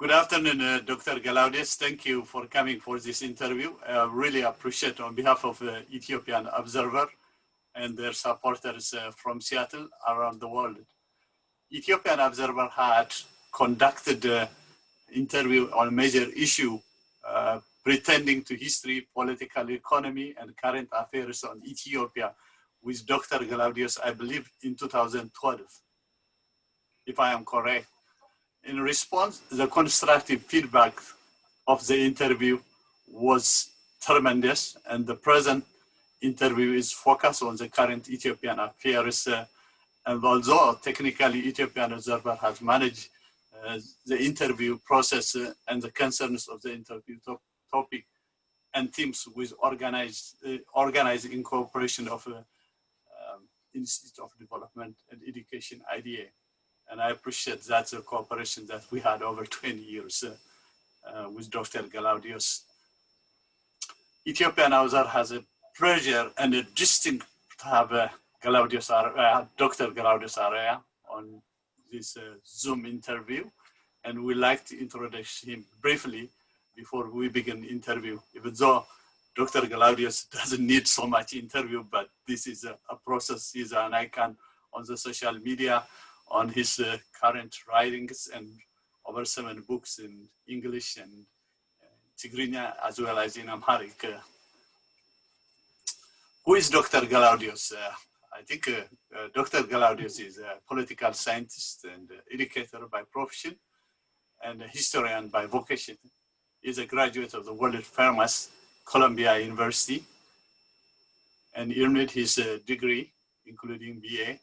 Good afternoon, Dr. Ghelawdewos. Thank you for coming for this interview. I really appreciate on behalf of the Ethiopian Observer and their supporters from Seattle around the world. Ethiopian Observer had conducted an interview on a major issue pretending to history, political economy, and current affairs on Ethiopia with Dr. Ghelawdewos, I believe, in 2012, if I am correct. In response, the constructive feedback of the interview was tremendous, and the present interview is focused on the current Ethiopian affairs. And although technically Ethiopian Observer has managed the interview process and the concerns of the interview topic and teams with organized in cooperation of Institute of Development and Education, IDA. And I appreciate that the cooperation that we had over 20 years with Dr. Ghelawdewos. Ethiopian Observer has a pleasure and a distinct to have Dr. Ghelawdewos Araia on this Zoom interview. And we'd like to introduce him briefly before we begin the interview, even though Dr. Ghelawdewos doesn't need so much interview, but this is a process. He's an icon on the social media, on his current writings, and over 7 books in English and Tigrinya, as well as in Amharic. Who is Dr. Ghelawdewos? I think Dr. Ghelawdewos is a political scientist and educator by profession and a historian by vocation. He's a graduate of the world famous Columbia University and earned his degree, including BA,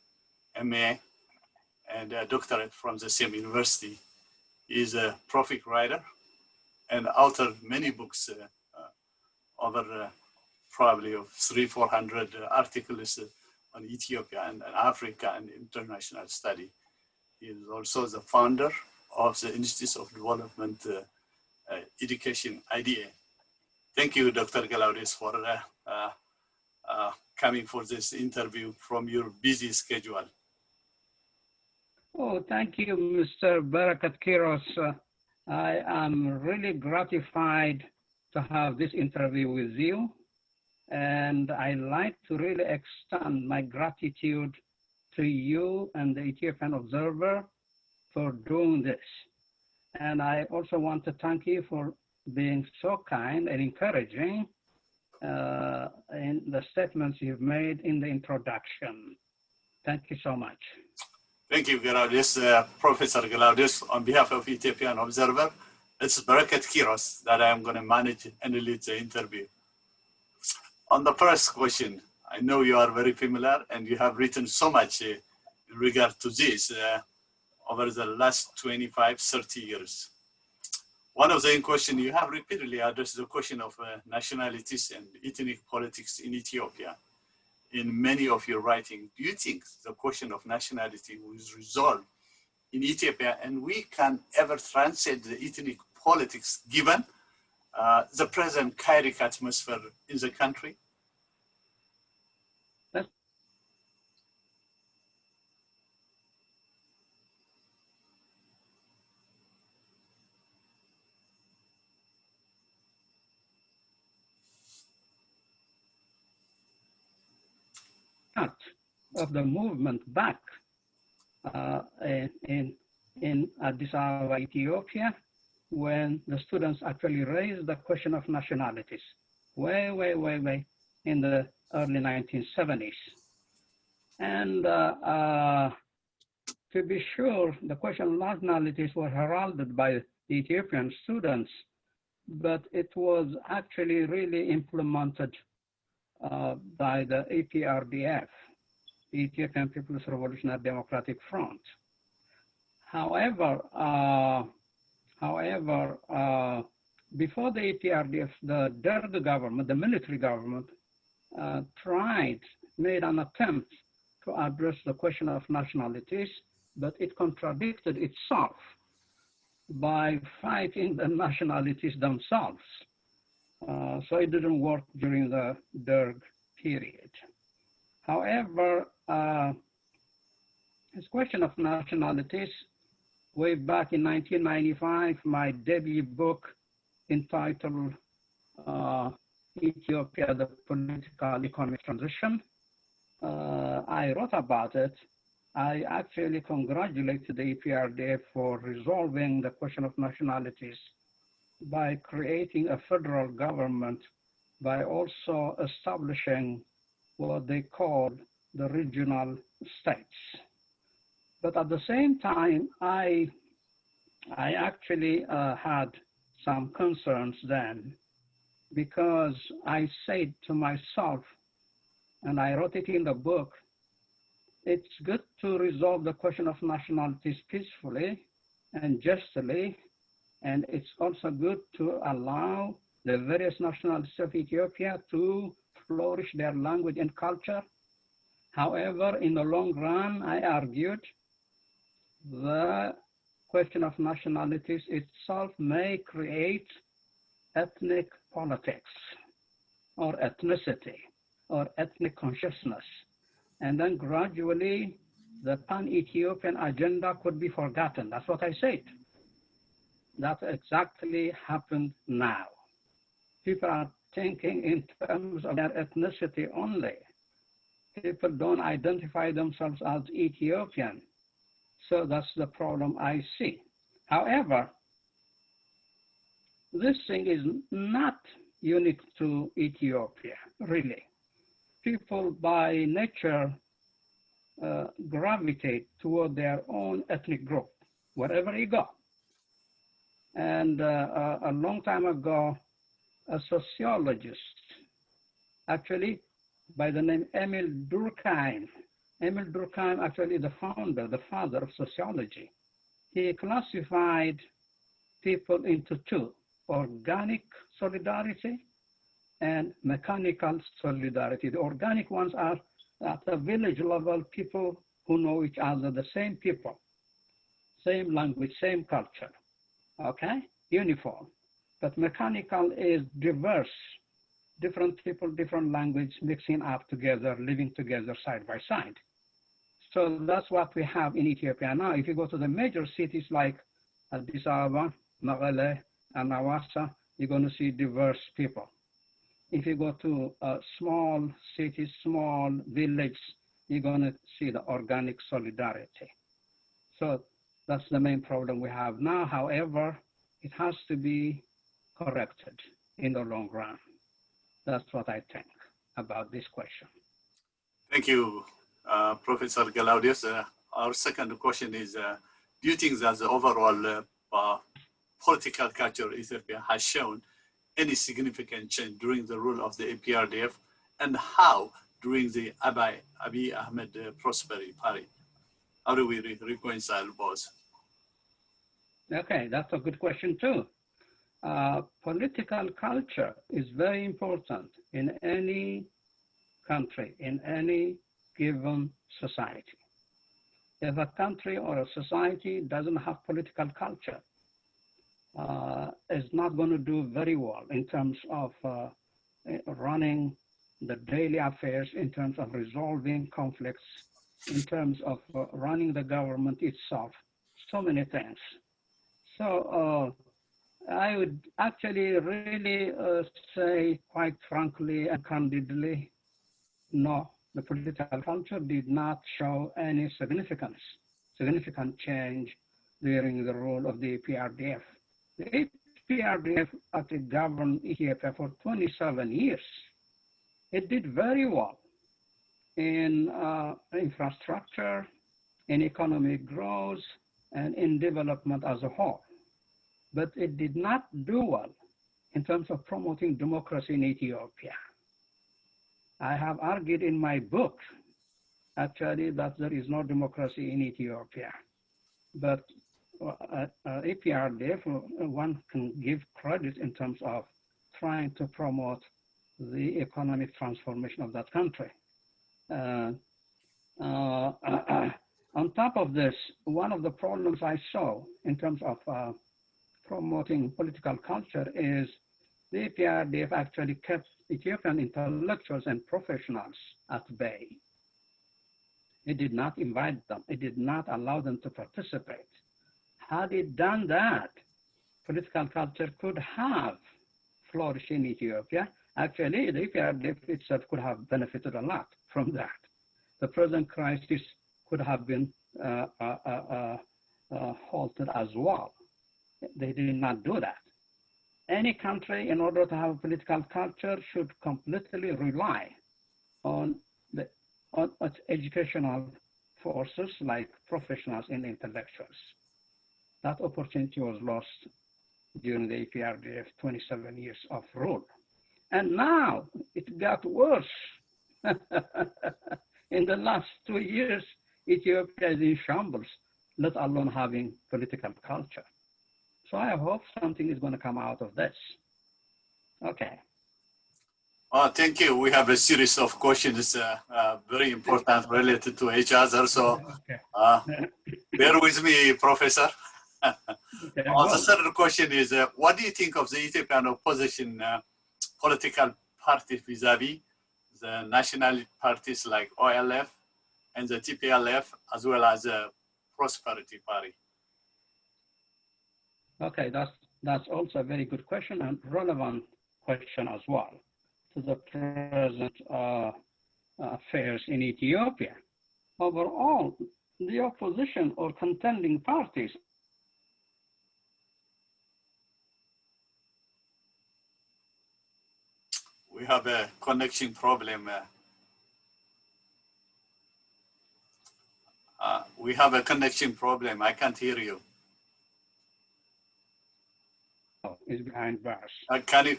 MA, and a doctorate from the same university. He is a prolific writer and authored many books, over probably of 300-400 articles on Ethiopia and Africa and international study. He is also the founder of the Institute of Development Education, IDA. Thank you, Dr. Ghelawdewos, for coming for this interview from your busy schedule. Oh, thank you, Mr. Barakat Kiros. I am really gratified to have this interview with you. And I like to really extend my gratitude to you and the Ethiopian Observer for doing this. And I also want to thank you for being so kind and encouraging in the statements you've made in the introduction. Thank you so much. Thank you, Ghelawdewos, Professor Ghelawdewos. On behalf of Ethiopian Observer, it's Barakat Kiros that I am going to manage and lead the interview. On the first question, I know you are very familiar and you have written so much in regard to this over the last 25, 30 years. One of the questions you have repeatedly addressed the question of nationalities and ethnic politics in Ethiopia. In many of your writing, do you think the question of nationality will resolve in Ethiopia and we can ever transcend the ethnic politics given the present chaotic atmosphere in the country? Of the movement back in Addis Ababa, Ethiopia, when the students actually raised the question of nationalities, way in the early 1970s. And to be sure, the question of nationalities were heralded by the Ethiopian students, but it was actually really implemented by the EPRDF, the Ethiopian People's Revolutionary Democratic Front. However, before the EPRDF, the Derg government, the military government, made an attempt to address the question of nationalities, but it contradicted itself by fighting the nationalities themselves. So it didn't work during the Derg period. However, this question of nationalities way back in 1995, my debut book entitled Ethiopia, the Political Economic Transition. I wrote about it. I actually congratulated the EPRDF for resolving the question of nationalities by creating a federal government, by also establishing what they called the regional states. But at the same time, I actually had some concerns then, because I said to myself, and I wrote it in the book, it's good to resolve the question of nationalities peacefully and justly, and it's also good to allow the various nationalities of Ethiopia to flourish their language and culture. However, in the long run, I argued the question of nationalities itself may create ethnic politics or ethnicity or ethnic consciousness. And then gradually the pan-Ethiopian agenda could be forgotten. That's what I said. That exactly happened now. People are thinking in terms of their ethnicity only. People don't identify themselves as Ethiopian. So that's the problem I see. However, this thing is not unique to Ethiopia, really. People by nature gravitate toward their own ethnic group, wherever you go. And a long time ago, a sociologist, actually by the name Emil Durkheim actually the founder, the father of sociology, he classified people into two: organic solidarity and mechanical solidarity. The organic ones are at the village level, people who know each other, the same people, same language, same culture, okay, uniform. But mechanical is diverse, different people, different language, mixing up together, living together side by side. So that's what we have in Ethiopia now. If you go to the major cities like Addis Ababa, Mekelle, and Hawassa, you're going to see diverse people. If you go to small cities, small village, you're going to see the organic solidarity. So that's the main problem we have now. However, it has to be corrected in the long run. That's what I think about this question. Thank you, Professor Ghelawdewos. Our second question is, do you think that the overall political culture of Ethiopia has shown any significant change during the rule of the EPRDF, and how during the Abiy Ahmed prosperity period? How do we reconcile both? Okay, that's a good question too. Political culture is very important in any country, in any given society. If a country or a society doesn't have political culture, is not going to do very well in terms of running the daily affairs, in terms of resolving conflicts, in terms of running the government itself, so many things. So I would actually really say quite frankly and candidly, no, the political culture did not show any significant change during the rule of the EPRDF. The EPRDF actually governed Ethiopia for 27 years. It did very well in infrastructure, in economic growth, and in development as a whole. But it did not do well in terms of promoting democracy in Ethiopia. I have argued in my book, actually, that there is no democracy in Ethiopia. But EPRDF, one can give credit in terms of trying to promote the economic transformation of that country. On top of this, one of the problems I saw in terms of promoting political culture is the EPRDF actually kept Ethiopian intellectuals and professionals at bay. It did not invite them. It did not allow them to participate. Had it done that, political culture could have flourished in Ethiopia. Actually, the EPRDF itself could have benefited a lot from that. The present crisis could have been halted as well. They did not do that. Any country, in order to have a political culture, should completely rely on its educational forces like professionals and intellectuals. That opportunity was lost during the EPRDF 27 years of rule. And now it got worse. In the last 2 years, Ethiopia is in shambles, let alone having political culture. So I hope something is going to come out of this. Okay. Thank you. We have a series of questions, very important related to each other. So bear with me, Professor. Okay, The third question is, what do you think of the Ethiopian opposition political party vis-a-vis the national parties like OLF and the TPLF, as well as the Prosperity Party? Okay, that's also a very good question and relevant question as well to the present affairs in Ethiopia. Overall, the opposition or contending parties We have a connection problem. We have a connection problem. I can't hear you. is behind bars. Can you,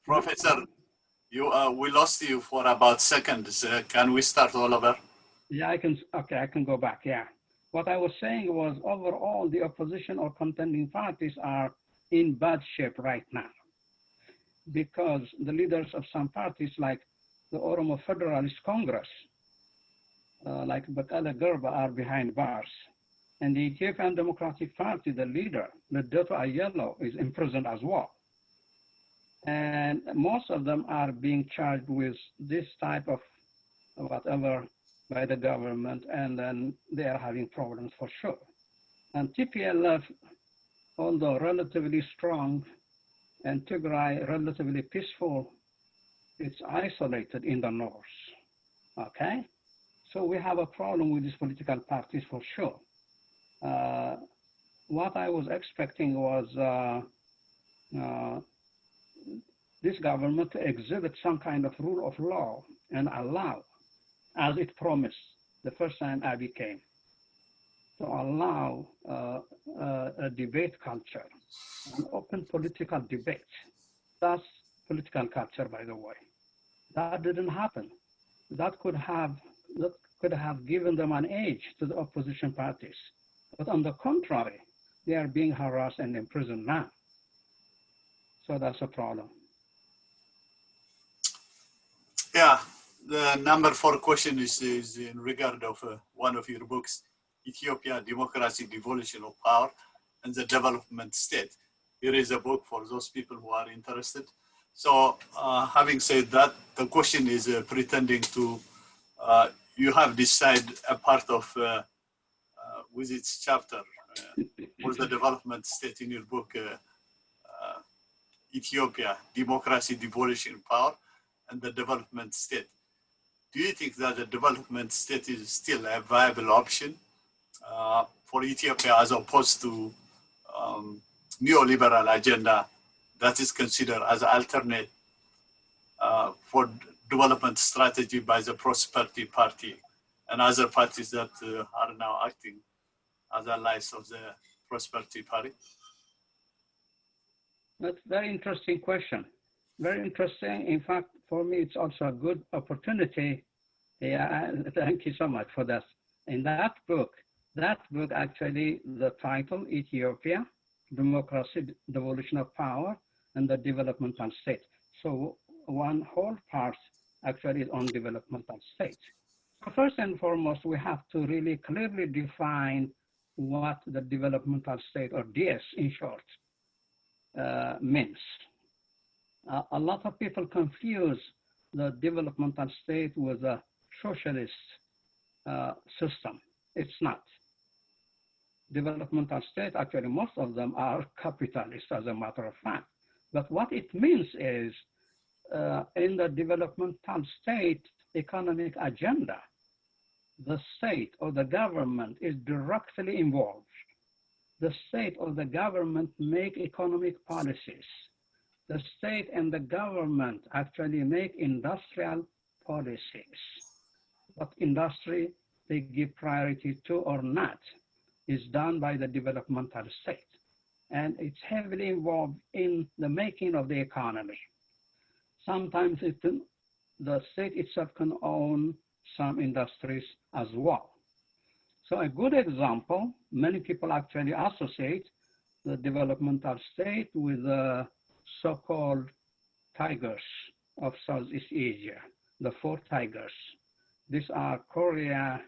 Professor, we lost you for about seconds. Can we start all over? Yeah, I can go back, yeah. What I was saying was overall, the opposition or contending parties are in bad shape right now because the leaders of some parties like the Oromo Federalist Congress, like Bakala Gerba are behind bars. And the Ethiopian Democratic Party, the leader, Ghelawdewos Araia, is imprisoned as well. And most of them are being charged with this type of whatever by the government, and then they are having problems for sure. And TPLF, although relatively strong, and Tigray relatively peaceful, it's isolated in the north, okay? So we have a problem with these political parties for sure. What I was expecting was this government to exhibit some kind of rule of law and allow, as it promised the first time Abiy came, to allow a debate culture, an open political debate. That's political culture, by the way. That didn't happen. That could have given them an edge to the opposition parties. But on the contrary, they are being harassed and imprisoned now. So that's a problem. Yeah, the number 4 question is in regard of one of your books, Ethiopia, Democracy, Devolution of Power, and the Development State. Here is a book for those people who are interested. So having said that, the question is pretending to, you have decided a part of, with its chapter, for the development state in your book, Ethiopia, Democracy, Devolution of Power, and the Development State. Do you think that the development state is still a viable option for Ethiopia as opposed to neoliberal agenda that is considered as an alternate for development strategy by the Prosperity Party and other parties that are now acting as allies of the Prosperity Party? That's a very interesting question. Very interesting. In fact, for me, it's also a good opportunity. Yeah, thank you so much for that. In that book actually, the title, Ethiopia, Democracy, Devolution of Power, and the Developmental State. So one whole part actually is on developmental state. So first and foremost, we have to really clearly define what the developmental state, or DS in short, means. A lot of people confuse the developmental state with a socialist system. It's not. developmental state, actually most of them are capitalist as a matter of fact. But what it means is in the developmental state economic agenda, the state or the government is directly involved. The state or the government make economic policies. The state and the government actually make industrial policies. What industry they give priority to or not is done by the developmental state. And it's heavily involved in the making of the economy. Sometimes the state itself can own some industries as well. So a good example, many people actually associate the developmental state with the so-called tigers of Southeast Asia, the four tigers. These are Korea,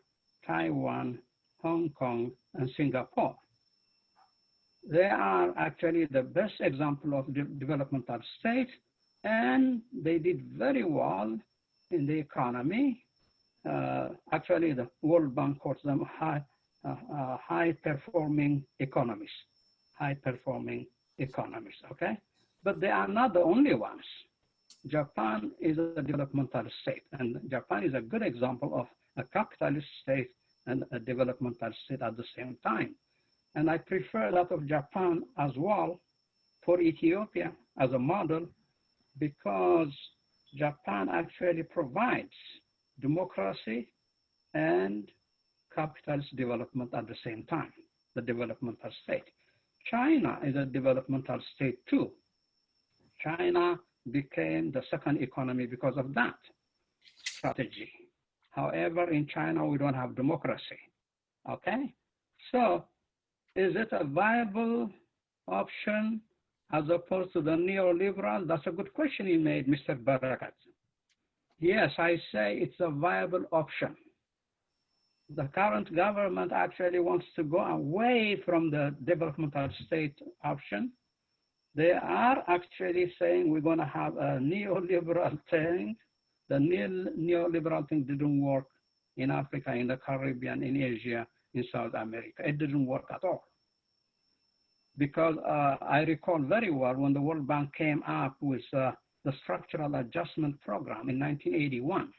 Taiwan, Hong Kong, and Singapore. They are actually the best example of developmental state, and they did very well in the economy. Actually, the World Bank calls them high-performing economies, okay? But they are not the only ones. Japan is a developmental state, and Japan is a good example of a capitalist state and a developmental state at the same time. And I prefer that of Japan as well for Ethiopia as a model, because Japan actually provides democracy and capitalist development at the same time, the developmental state. China is a developmental state too. China became the second economy because of that strategy. However, in China, we don't have democracy, okay? So is it a viable option as opposed to the neoliberal? That's a good question you made, Mr. Barakat. Yes, I say it's a viable option. The current government actually wants to go away from the developmental state option. They are actually saying we're going to have a neoliberal thing. The neoliberal thing didn't work in Africa, in the Caribbean, in Asia, in South America. It didn't work at all. Because I recall very well when the World Bank came up with the structural adjustment program in 1981.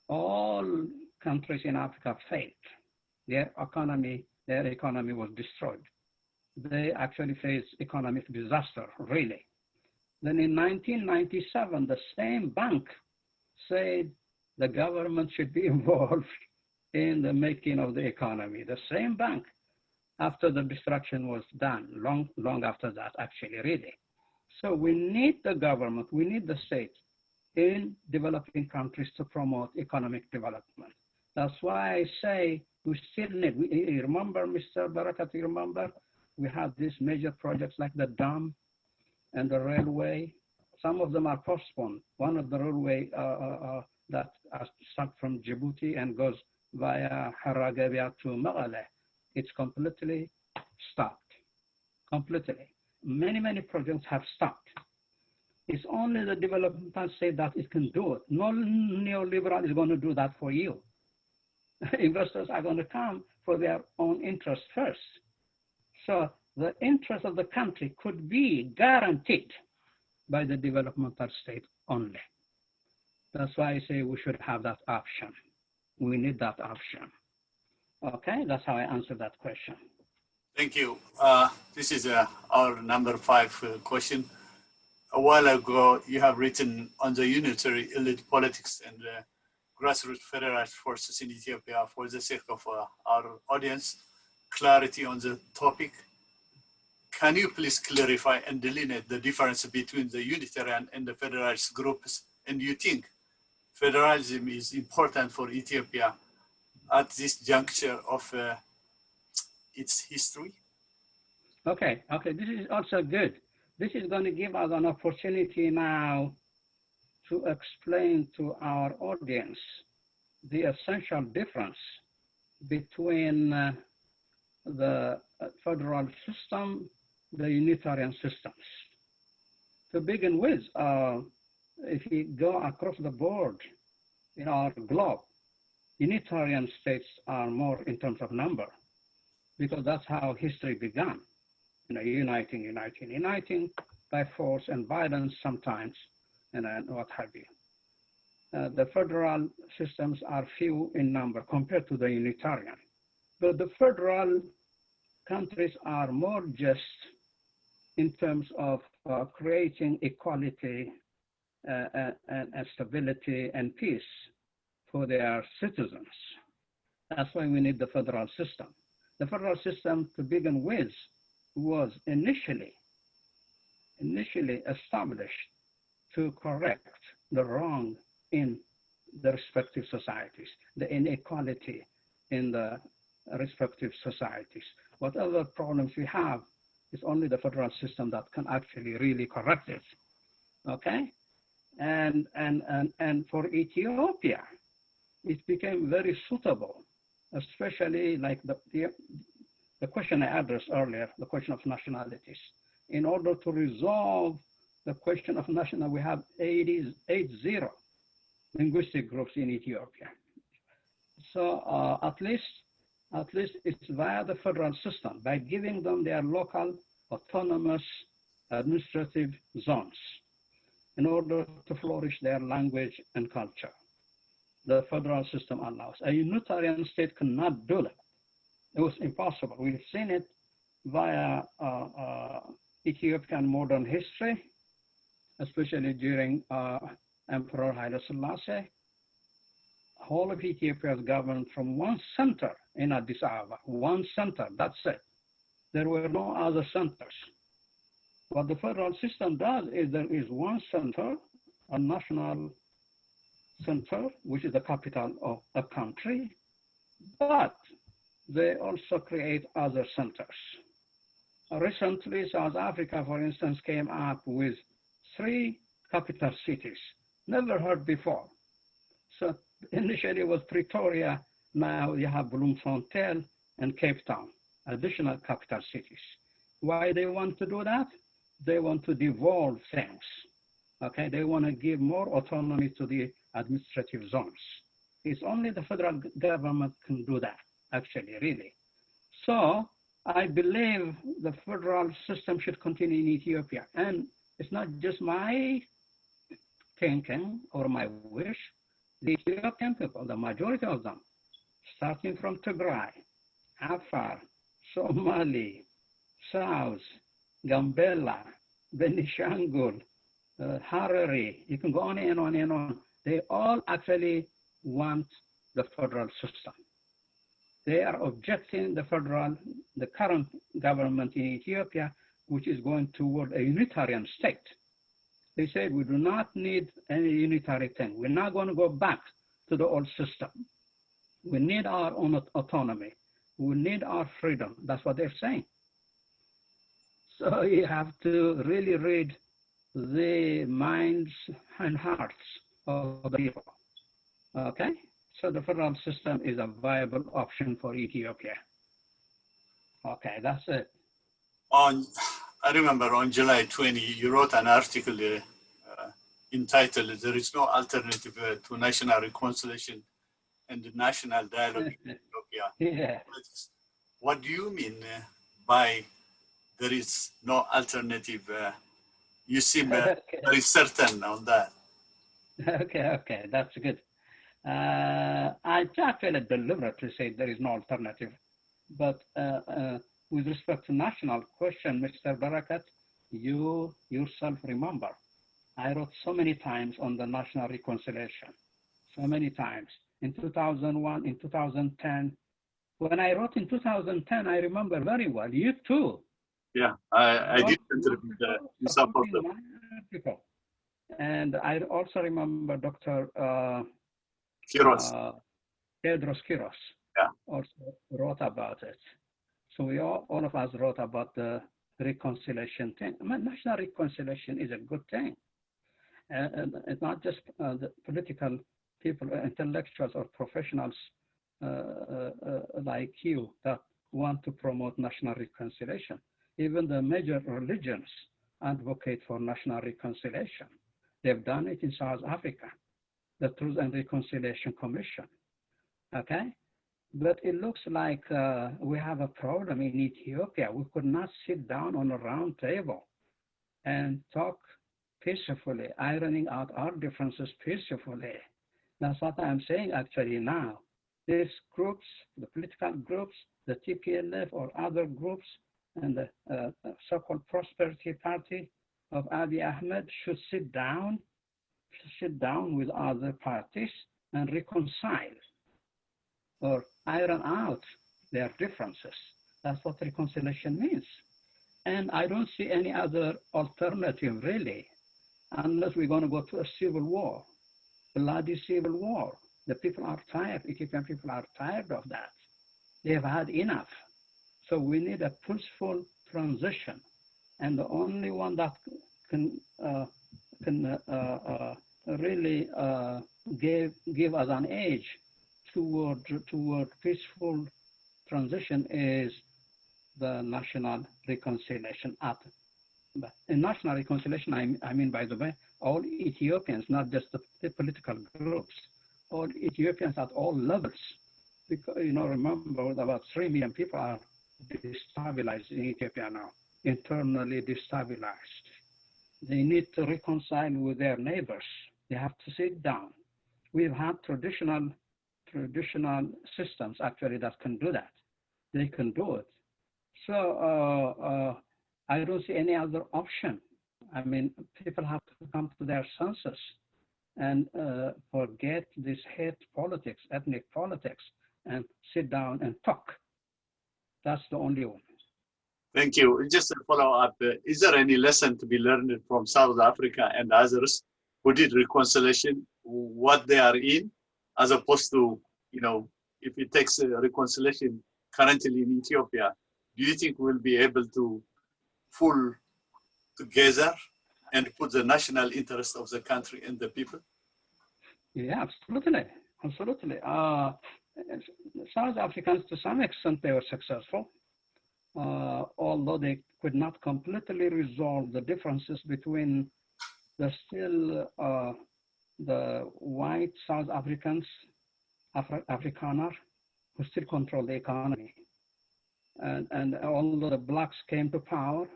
All countries in Africa failed. Their economy was destroyed. They actually faced economic disaster, really. Then in 1997, the same bank said the government should be involved in the making of the economy. The same bank, after the destruction was done, long after that, actually, really. So we need the government, we need the state in developing countries to promote economic development. That's why I say we still need, you remember, Mr. Barakat, you remember, we have these major projects like the dam and the railway. Some of them are postponed. One of the railway that starts from Djibouti and goes via Haragabia to Mekelle, it's completely stopped, completely. Many projects have stopped. It's only the developmental state that it can do it. No neoliberal is going to do that for you. Investors are going to come for their own interest first. So the interest of the country could be guaranteed by the developmental state only. That's why I say we should have that option. We need that option. Okay, that's how I answer that question. Thank you. This is our number 5 question. A while ago, you have written on the unitary elite politics and grassroots federalist forces in Ethiopia. For the sake of our audience, clarity on the topic, can you please clarify and delineate the difference between the unitarian and the federalist groups? And do you think federalism is important for Ethiopia at this juncture of its history? Okay, this is also good. This is going to give us an opportunity now to explain to our audience the essential difference between the federal system, the unitarian systems. To begin with, if you go across the board in our globe, Unitarian states are more in terms of number, because that's how history began. Uniting by force and violence sometimes, and what have you. The federal systems are few in number compared to the Unitarian. But the federal countries are more just in terms of creating equality and stability and peace for their citizens. That's why we need the federal system. The federal system, to begin with, was initially established to correct the wrong in the respective societies, the inequality in the respective societies. Whatever problems we have, it's only the federal system that can actually really correct it. Okay? And for Ethiopia, it became very suitable, especially like the question I addressed earlier, the question of nationalities. In order to resolve the question of national, we have 80 linguistic groups in Ethiopia. So at least it's via the federal system, by giving them their local autonomous administrative zones in order to flourish their language and culture. The federal system allows. A Unitarian state cannot do that. It was impossible. We've seen it via Ethiopian modern history, especially during Emperor Haile Selassie. Whole of Ethiopia is governed from one center in Addis Ababa, one center, that's it. There were no other centers. What the federal system does is there is one center, a national center, which is the capital of a country, but they also create other centers. Recently, South Africa, for instance, came up with 3 capital cities, never heard before. So initially it was Pretoria, now you have Bloemfontein and Cape Town, additional capital cities. Why they want to do that? They want to devolve things, okay? They want to give more autonomy to the administrative zones. It's only the federal government can do that, actually, really. So I believe the federal system should continue in Ethiopia. And it's not just my thinking or my wish. The Ethiopian people, the majority of them, starting from Tigray, Afar, Somali, South, Gambela, Benishangul, Harari, you can go on and on and on. They all actually want the federal system. They are objecting the current government in Ethiopia, which is going toward a unitarian state. They said, we do not need any unitary thing. We're not going to go back to the old system. We need our own autonomy. We need our freedom. That's what they're saying. So you have to really read the minds and hearts of the people, okay? So the federal system is a viable option for Ethiopia. Okay, that's it. I remember on July 20, you wrote an article entitled, "There is no alternative to national reconciliation and national dialogue in Ethiopia." Yeah. What do you mean by there is no alternative? You seem very certain on that. Okay, that's good. I actually deliberately say there is no alternative, but with respect to national question, Mr. Barakat, you yourself remember, I wrote so many times on the national reconciliation, so many times, in 2001, in 2010. When I wrote in 2010, I remember very well, you too. Yeah, I did contribute in support of it. And I also remember Dr. Tedros Quiros also wrote about it. So we all of us wrote about the reconciliation thing. I mean, national reconciliation is a good thing. And it's not just the political people, intellectuals or professionals like you that want to promote national reconciliation. Even the major religions advocate for national reconciliation. They've done it in South Africa, the Truth and Reconciliation Commission. okay? But it looks like we have a problem in Ethiopia. We could not sit down on a round table and talk peacefully, ironing out our differences peacefully. That's what I'm saying actually now. These groups, the political groups, the TPLF or other groups, and the so-called Prosperity Party of Abiy Ahmed should sit down with other parties and reconcile or iron out their differences. That's what reconciliation means. And I don't see any other alternative really, unless we're going to go to a civil war, bloody civil war. The people are tired, Ethiopian people are tired of that. They've had enough. So we need a peaceful transition. And the only one that can really give us an edge toward peaceful transition is the national reconciliation act. In national reconciliation, I mean, by the way, all Ethiopians, not just the political groups, all Ethiopians at all levels. Because, remember, about 3 million people are destabilized in Ethiopia now, internally destabilized. They need to reconcile with their neighbors. They have to sit down. We've had traditional systems actually that can do that. They can do it. So I don't see any other option. I mean, people have to come to their senses and forget this hate politics, ethnic politics, and sit down and talk. That's the only one. Thank you. Just a follow-up. Is there any lesson to be learned from South Africa and others who did reconciliation, what they are in, as opposed to, if it takes a reconciliation currently in Ethiopia, do you think we'll be able to pull together and put the national interest of the country and the people? Yeah, absolutely. Absolutely. South Africans, to some extent, they were successful, although they could not completely resolve the differences between the white South Africans, Afrikaner, who still control the economy. And although the blacks came to power,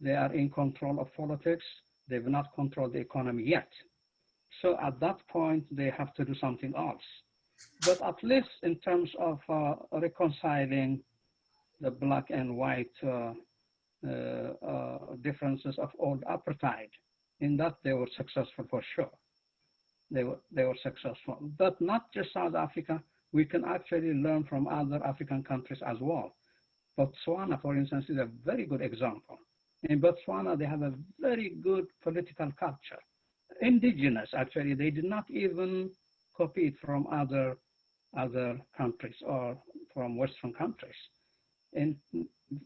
they are in control of politics. They've not controlled the economy yet. So at that point, they have to do something else. But at least in terms of reconciling the black and white differences of old apartheid, in that they were successful for sure. They were successful, but not just South Africa. We can actually learn from other African countries as well. Botswana, for instance, is a very good example. In Botswana, they have a very good political culture. Indigenous, actually, they did not even copy it from other countries or from Western countries. And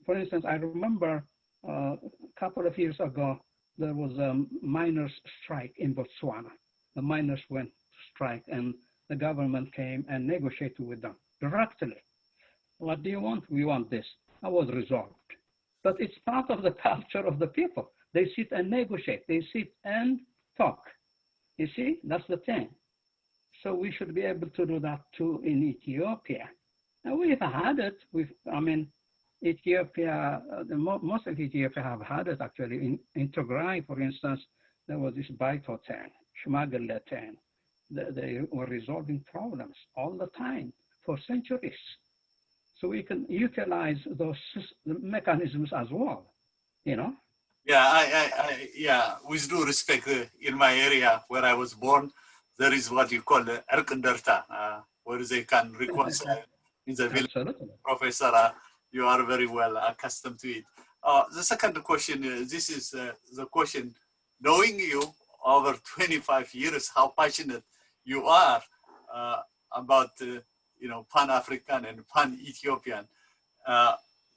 for instance, I remember a couple of years ago, there was a miners' strike in Botswana. The miners went to strike and the government came and negotiated with them directly. What do you want? We want this. That was resolved. But it's part of the culture of the people. They sit and negotiate. They sit and talk. You see, that's the thing. So we should be able to do that too in Ethiopia. And we've had it. Ethiopia, most of Ethiopia have had it actually. In Tigray, for instance, there was this Baito 10, Shmagele 10. They were resolving problems all the time for centuries. So we can utilize those mechanisms as well, Yeah, yeah. With due respect, in my area where I was born, there is what you call Erkenderta, where they can reconcile in the village. Absolutely. Professor, you are very well accustomed to it. The second question, this is the question, knowing you over 25 years, how passionate you are about Pan-African and Pan-Ethiopian.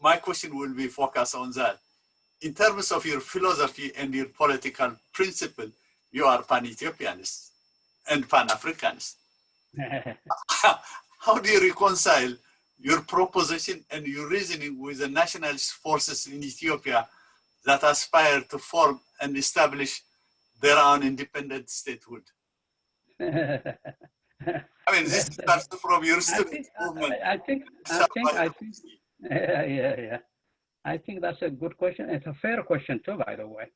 My question will be focused on that. In terms of your philosophy and your political principle, you are Pan-Ethiopianist and Pan-Africanist. How do you reconcile your proposition and your reasoning with the nationalist forces in Ethiopia that aspire to form and establish their own independent statehood? I mean, this starts from your student movement. I think, yeah. I think that's a good question. It's a fair question too, by the way.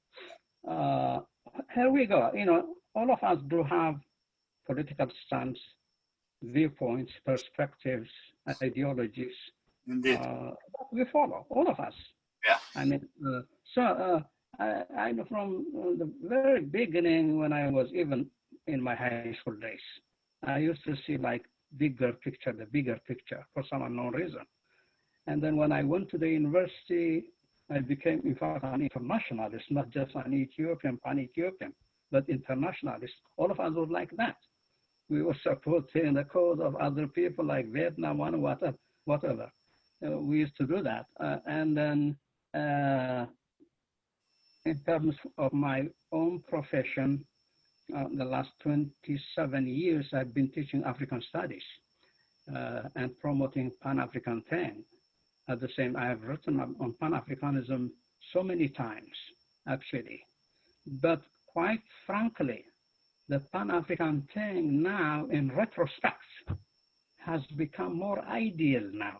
Here we go. You know, all of us do have political stance, viewpoints, perspectives, ideologies. Indeed. We follow, all of us. Yeah. I mean, I know from the very beginning when I was even in my high school days, I used to see like the bigger picture for some unknown reason. And then when I went to the university, I became, in fact, an internationalist, not just an Ethiopian, pan-Ethiopian, but internationalist. All of us were like that. We were supporting the cause of other people like Vietnam, whatever. We used to do that. And then in terms of my own profession, the last 27 years, I've been teaching African studies and promoting Pan-African thing. At the same, I have written on Pan-Africanism so many times, actually. But quite frankly, the Pan-African thing now, in retrospect, has become more ideal now,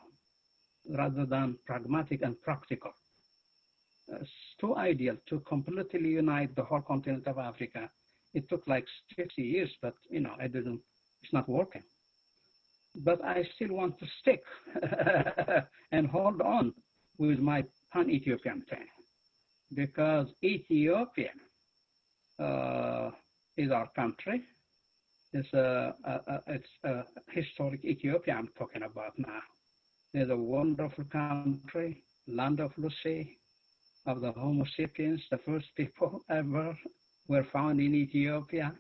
rather than pragmatic and practical. It's too ideal to completely unite the whole continent of Africa. It took like 60 years, but you know, it's not working. But I still want to stick and hold on with my pan-Ethiopian thing, because Ethiopia is our country. It's a historic Ethiopia I'm talking about now. It's a wonderful country, land of Lucy, of the Homo sapiens. The first people ever were found in Ethiopia,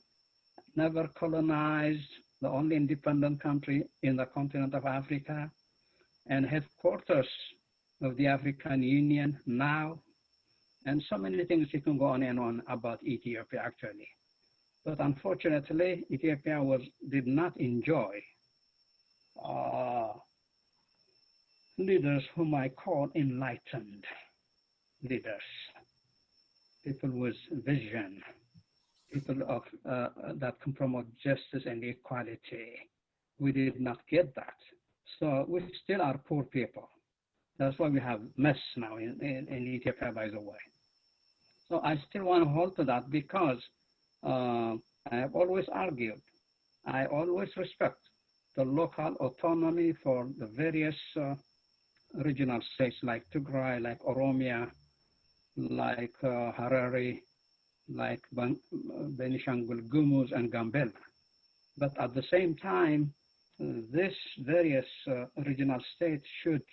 never colonized, the only independent country in the continent of Africa, and headquarters of the African Union now, and so many things you can go on and on about Ethiopia actually. But unfortunately, Ethiopia did not enjoy leaders whom I call enlightened leaders, people with vision, people of that can promote justice and equality. We did not get that. So we still are poor people. That's why we have mess now in Ethiopia, by the way. So I still want to hold to that because I have always argued, I always respect the local autonomy for the various regional states like Tigray, like Oromia, like Harare, like Benishangul Gumuz and Gambela. But at the same time, these various regional states should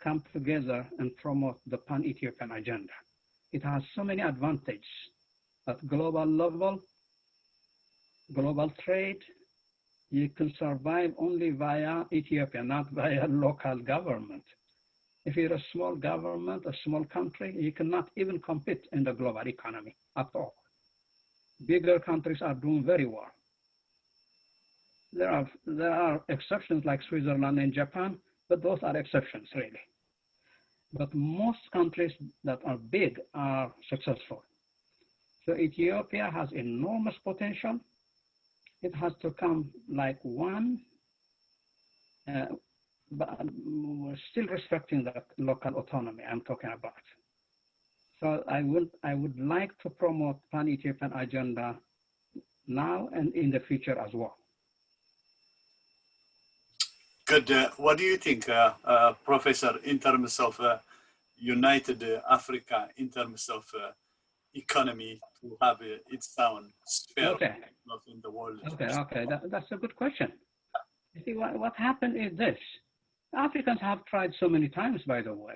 come together and promote the pan-Ethiopian agenda. It has so many advantages at global level, global trade. You can survive only via Ethiopia, not via local government. If you're a small government, a small country, you cannot even compete in the global economy at all. Bigger countries are doing very well. There are exceptions like Switzerland and Japan, but those are exceptions really. But most countries that are big are successful. So Ethiopia has enormous potential. It has to come like one, but we're still respecting the local autonomy I'm talking about. So I would like to promote pan-Ethiopian agenda now and in the future as well. Good. What do you think, Professor, in terms of united Africa, in terms of economy to have its own sphere in the world? Okay. That's a good question. You see, what happened is this. Africans have tried so many times, by the way.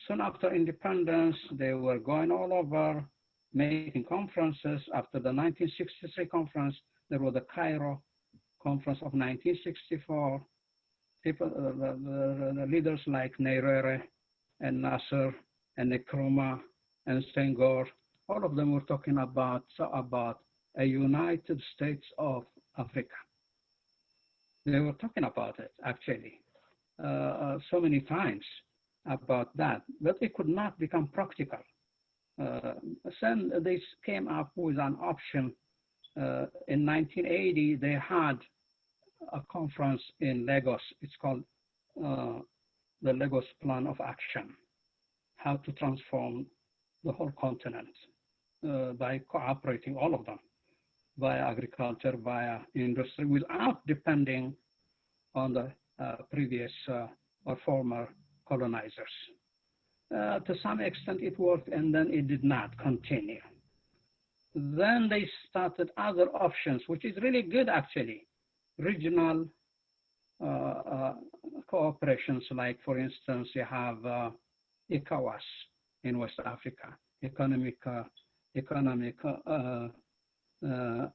Soon after independence, they were going all over, making conferences. After the 1963 conference, there was the Cairo conference of 1964. People, the leaders like Nyerere and Nasser and Nkrumah and Senghor, all of them were talking about a United States of Africa. They were talking about it, actually, so many times about that, but it could not become practical. Then they came up with an option in 1980, they had a conference in Lagos. It's called the Lagos Plan of Action, how to transform the whole continent by cooperating, all of them, via agriculture, via industry, without depending on the previous or former colonizers. To some extent it worked, and then it did not continue. Then they started other options, which is really good actually. Regional cooperations, like for instance, you have ECOWAS in West Africa, Economic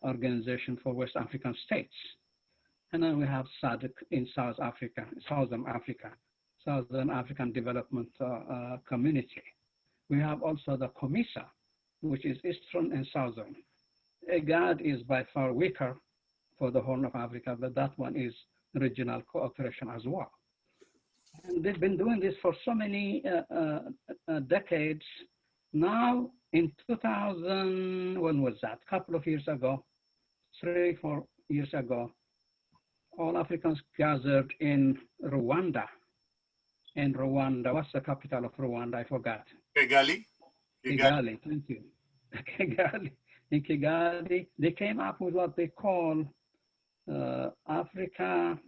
Organization for West African States. And then we have SADC in Southern African Development Community. We have also the COMISA, which is Eastern and Southern. IGAD is by far weaker for the Horn of Africa, but that one is regional cooperation as well. And they've been doing this for so many decades. Now in 2000, when was that? A couple of years ago, 3-4 years ago, all Africans gathered in Rwanda. In Rwanda, what's the capital of Rwanda? I forgot. Kigali. Kigali, thank you. Kigali. In Kigali, they came up with what they call Africa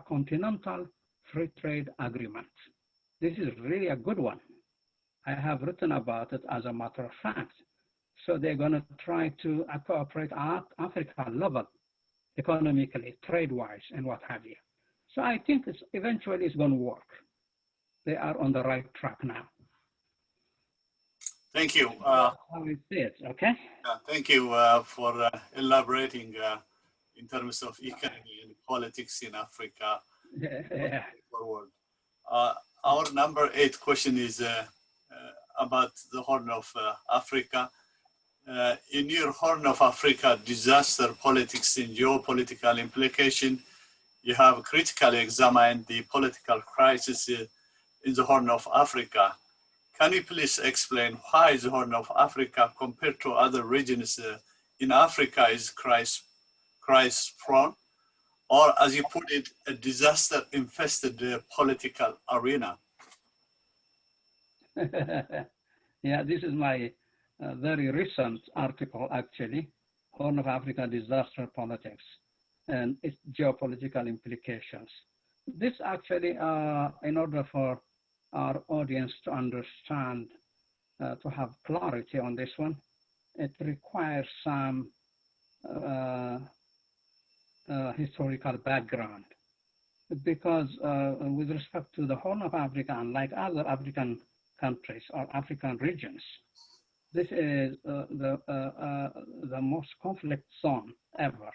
Continental Free Trade Agreement. This is really a good one. I have written about it as a matter of fact. So they're going to try to cooperate at Africa level, economically, trade-wise, and what have you. So I think eventually it's going to work. They are on the right track now. Thank you. How we see it, okay? Thank you for elaborating in terms of economy and politics in Africa. Yeah. Forward. Our number 8 question is about the Horn of Africa. In your Horn of Africa disaster politics and geopolitical implication, you have critically examined the political crisis in the Horn of Africa. Can you please explain why the Horn of Africa compared to other regions in Africa is crisis-prone, or as you put it, a disaster-infested political arena? Yeah, this is my very recent article, actually, Horn of Africa Disaster Politics and its Geopolitical Implications. This actually, in order for our audience to understand, to have clarity on this one, it requires some historical background. Because with respect to the Horn of Africa, unlike other African countries or African regions, this is the most conflict zone ever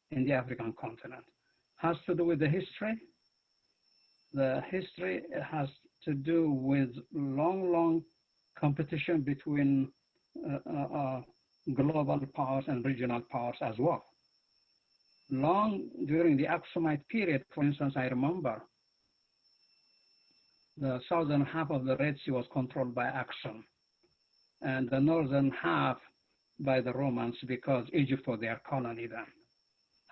in the African continent. Has to do with the history. The history has to do with long competition between global powers and regional powers as well. Long during the Aksumite period, for instance, I remember the southern half of the Red Sea was controlled by Aksum, and the northern half by the Romans, because Egypt was their colony then.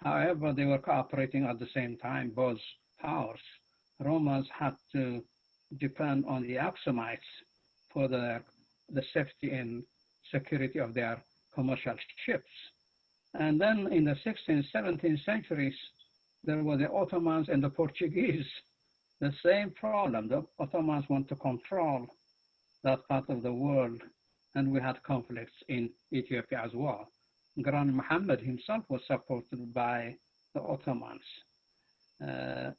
However, they were cooperating at the same time, both powers. Romans had to depend on the Aksumites for the safety and security of their commercial ships. And then in the 16th, 17th centuries, there were the Ottomans and the Portuguese. The same problem. The Ottomans want to control that part of the world, and we had conflicts in Ethiopia as well. Grand Muhammad himself was supported by the Ottomans,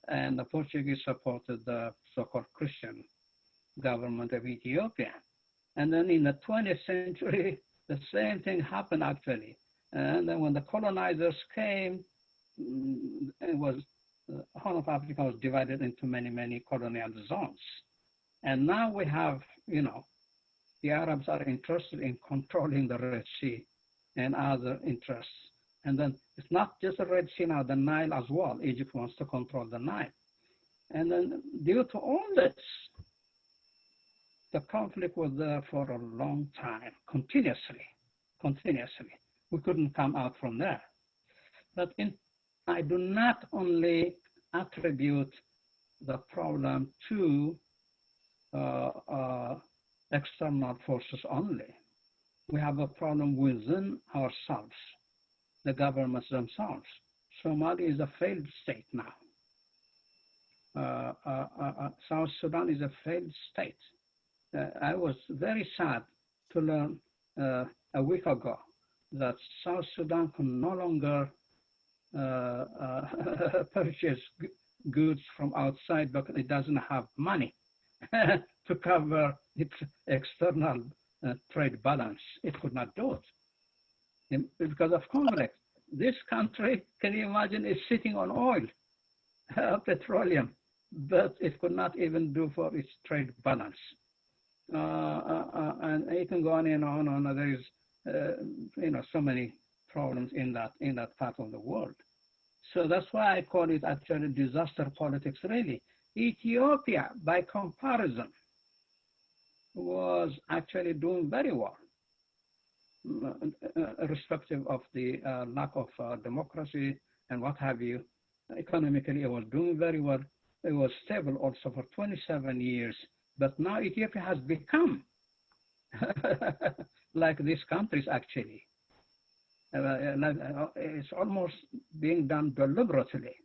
and the Portuguese supported the so-called Christian government of Ethiopia. And then in the 20th century, the same thing happened actually. And then when the colonizers came, it was Horn of Africa was divided into many colonial zones. And now we have, the Arabs are interested in controlling the Red Sea and other interests. And then it's not just the Red Sea now, the Nile as well. Egypt wants to control the Nile. And then due to all this, the conflict was there for a long time, continuously. we couldn't come out from there. But I do not only attribute the problem to external forces only. We have a problem within ourselves, the governments themselves. Somalia is a failed state now. South Sudan is a failed state. I was very sad to learn a week ago that South Sudan can no longer purchase goods from outside because it doesn't have money to cover its external trade balance. It could not do it because of conflict. This country, can you imagine, is sitting on oil, petroleum, but it could not even do for its trade balance. And it can go on and on and on. There is, so many problems in that part of the world. So that's why I call it actually disaster politics, really. Ethiopia, by comparison, was actually doing very well, irrespective of the lack of democracy and what have you. Economically, it was doing very well. It was stable also for 27 years. But now Ethiopia has become like these countries, actually. It's almost being done deliberately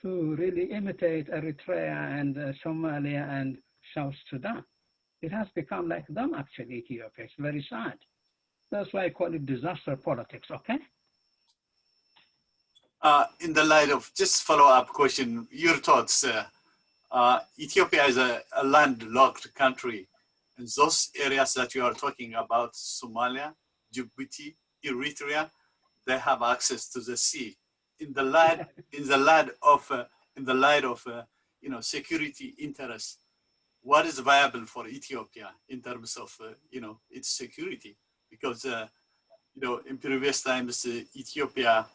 to really imitate Eritrea and Somalia and South Sudan. It has become like them, actually, Ethiopia. It's very sad. That's why I call it disaster politics, okay? In the light of, just follow-up question, your thoughts. Ethiopia is a landlocked country. And those areas that you are talking about, Somalia, Djibouti, Eritrea, they have access to the sea. In the light of security interests, what is viable for Ethiopia in terms of its security? Because in previous times Ethiopia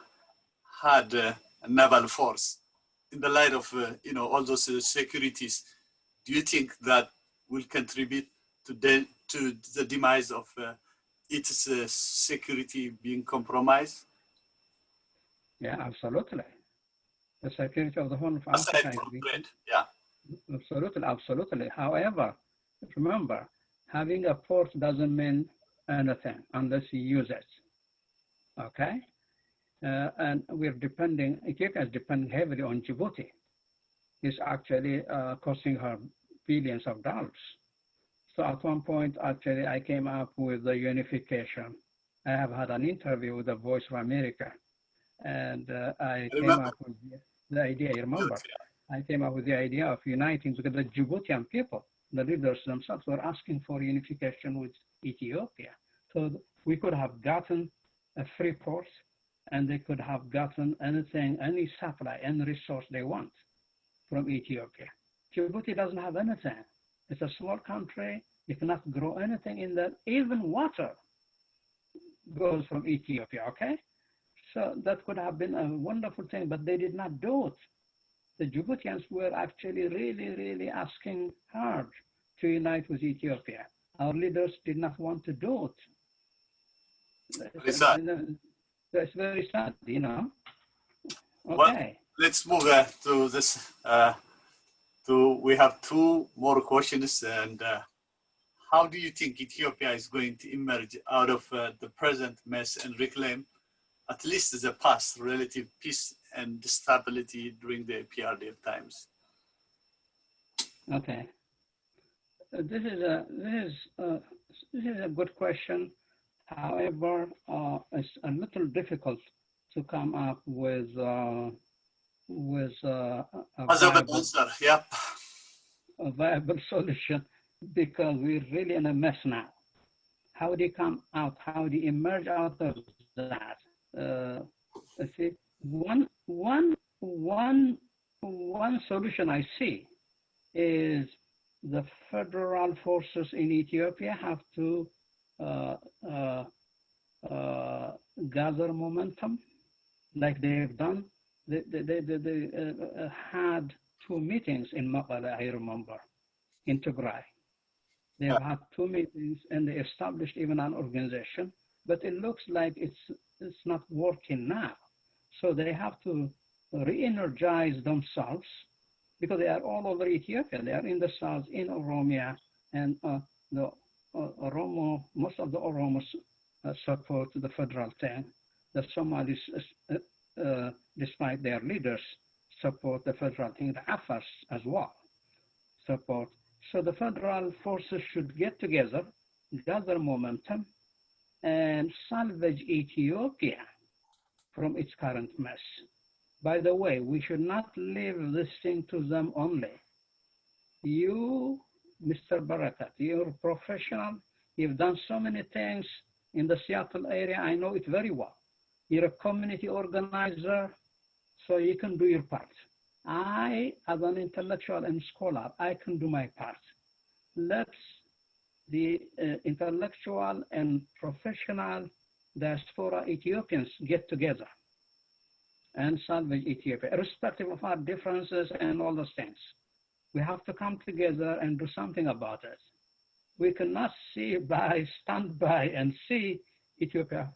had a naval force. In the light of all those securities, do you think that will contribute to the demise of its security being compromised? Yeah, absolutely. The security of the Horn of Aside Africa from is trade, yeah. Absolutely, absolutely. However, remember, having a port doesn't mean anything unless you use it. Okay? And Ethiopia is depending heavily on Djibouti. It's actually costing her billions of dollars. So at one point, actually, I came up with the unification. I have had an interview with the Voice of America, and I came up with the idea, you remember? I came up with the idea of uniting because the Djiboutian people, the leaders themselves, were asking for unification with Ethiopia. So we could have gotten a free port, and they could have gotten anything, any supply, any resource they want from Ethiopia. Djibouti doesn't have anything. It's a small country. You cannot grow anything in there. Even water goes from Ethiopia, okay? So that could have been a wonderful thing, but they did not do it. The Djiboutians were actually really, really asking hard to unite with Ethiopia. Our leaders did not want to do it. Very sad. It's very sad, Okay. Well, let's move to this. We have two more questions. And how do you think Ethiopia is going to emerge out of the present mess and reclaim at least the past relative peace and stability during the PRDF times? Okay. This is a good question. However, it's a little difficult to come up with a viable solution because we're really in a mess now. How do you come out? How do you emerge out of that? See, one solution I see is the federal forces in Ethiopia have to gather momentum like they've done. They had two meetings in Maqala, I remember, in Tigray. They have had two meetings and they established even an organization but it looks like it's not working now. So they have to re-energize themselves because they are all over Ethiopia. They are in the south, in Oromia, and the Oromo, most of the Oromos support the federal thing. The Somalis, despite their leaders, support the federal thing. The Afars as well support. So the federal forces should get together, gather momentum, and salvage Ethiopia from its current mess. By the way, we should not leave this thing to them only. You, Mr. Barakat, you're a professional. You've done so many things in the Seattle area. I know it very well. You're a community organizer, so you can do your part. I, as an intellectual and scholar, I can do my part. Let's the intellectual and professional diaspora Ethiopians get together and salvage Ethiopia, irrespective of our differences and all those things. We have to come together and do something about it. We cannot stand by and see Ethiopia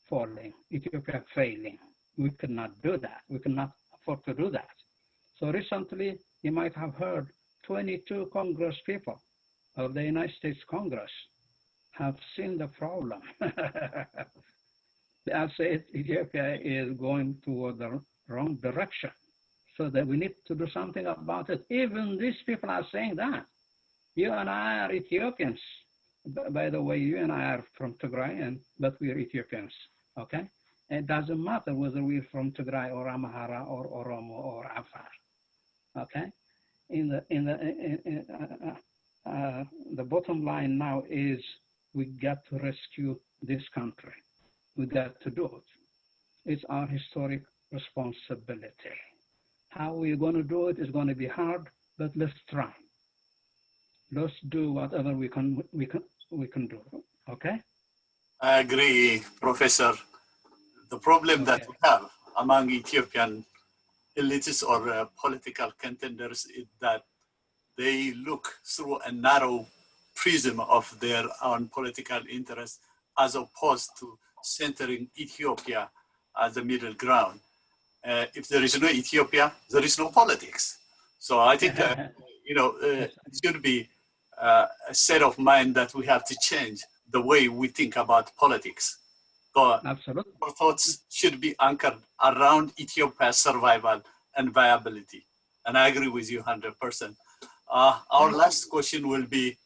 falling, Ethiopia failing. We cannot do that. We cannot afford to do that. So recently, you might have heard 22 Congress people of the United States Congress have seen the problem. They have said Ethiopia is going toward the wrong direction, so that we need to do something about it. Even these people are saying that. You and I are Ethiopians. By the way, you and I are from Tigray, but we are Ethiopians, okay? It doesn't matter whether we're from Tigray or Amhara or Oromo or Afar, okay? The bottom line now is we got to rescue this country. We got to do it. It's our historic responsibility. How we're going to do it is going to be hard, but let's try. Let's do whatever we can do. Okay? I agree, Professor. The problem that we have among Ethiopian elites or political contenders is that they look through a narrow prism of their own political interests as opposed to centering Ethiopia as a middle ground. If there is no Ethiopia, there is no politics. So I think, it should be a set of mind that we have to change the way we think about politics. So absolutely. our thoughts should be anchored around Ethiopia's survival and viability. And I agree with you 100%. Our last question will be,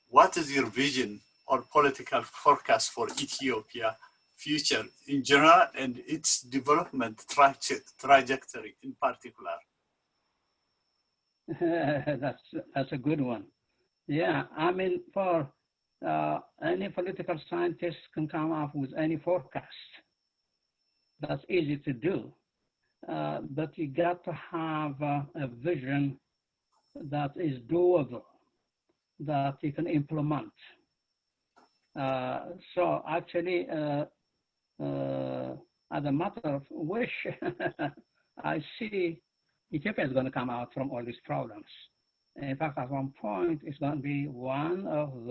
what is your vision or political forecast for Ethiopia future in general and its development trajectory in particular? That's a good one. Yeah, I mean, for any political scientist can come up with any forecast. That's easy to do, but you got to have a vision that is doable, that you can implement. So actually, as a matter of wish, I see Ethiopia is going to come out from all these problems. In fact, at one point, it's going to be one of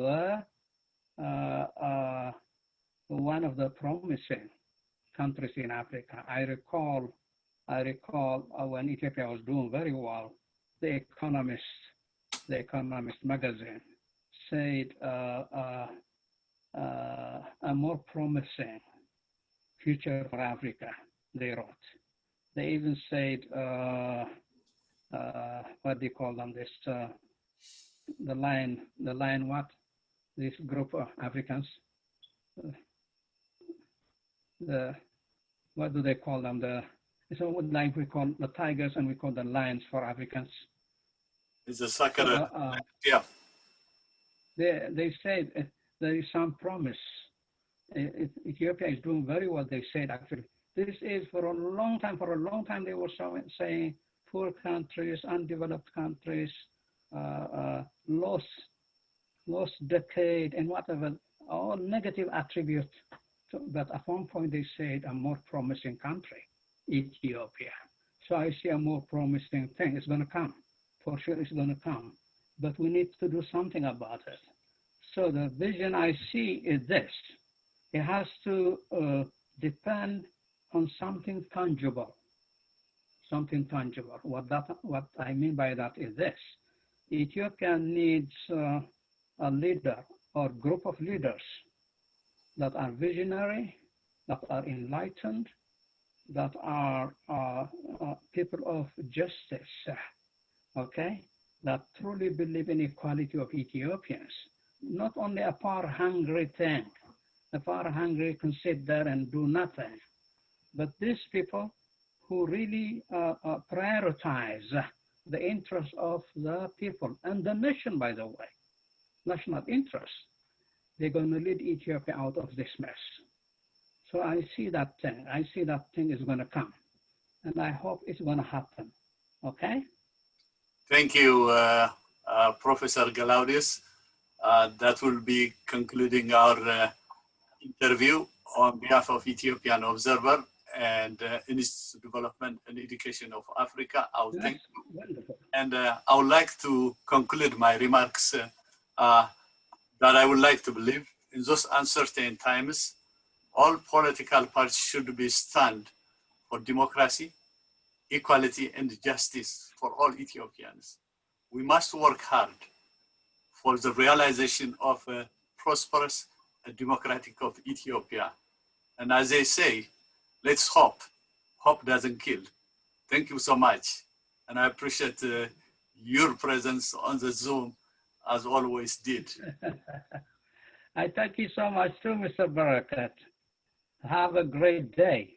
the promising countries in Africa. I recall when Ethiopia was doing very well, the Economist magazine said a more promising future for Africa, they wrote. They even said, what do you call them, this, the line what? This group of Africans, what do they call them? So like we call the tigers and we call the lions for Africans. It's a soccer, yeah. They said there is some promise. Ethiopia is doing very well, they said actually. This is for a long time they were saying poor countries, undeveloped countries, lost decade and whatever, all negative attributes. But at one point they said a more promising country, Ethiopia. So I see a more promising thing. It's going to come. For sure it's going to come. But we need to do something about it. So the vision I see is this. it has to depend on something tangible. Something tangible. What I mean by that is this. Ethiopia needs a leader or group of leaders that are visionary, that are enlightened, that are people of justice, okay, that truly believe in equality of Ethiopians, not only a power-hungry thing. The power-hungry can sit there and do nothing, but these people who really prioritize the interests of the people and the nation, by the way, national interests, they're going to lead Ethiopia out of this mess. So I see that thing. I see that thing is going to come, and I hope it's going to happen. Okay? Thank you, Professor Ghelawdewos. That will be concluding our interview on behalf of Ethiopian Observer and Institute of Development and Education of Africa. I will thank you. Wonderful. And I would like to conclude my remarks that I would like to believe in those uncertain times, all political parties should be stand for democracy, equality, and justice for all Ethiopians. We must work hard for the realization of a prosperous and democratic of Ethiopia. And as they say, let's hope. Hope doesn't kill. Thank you so much. And I appreciate your presence on the Zoom as always did. I thank you so much too, Mr. Barakat. Have a great day.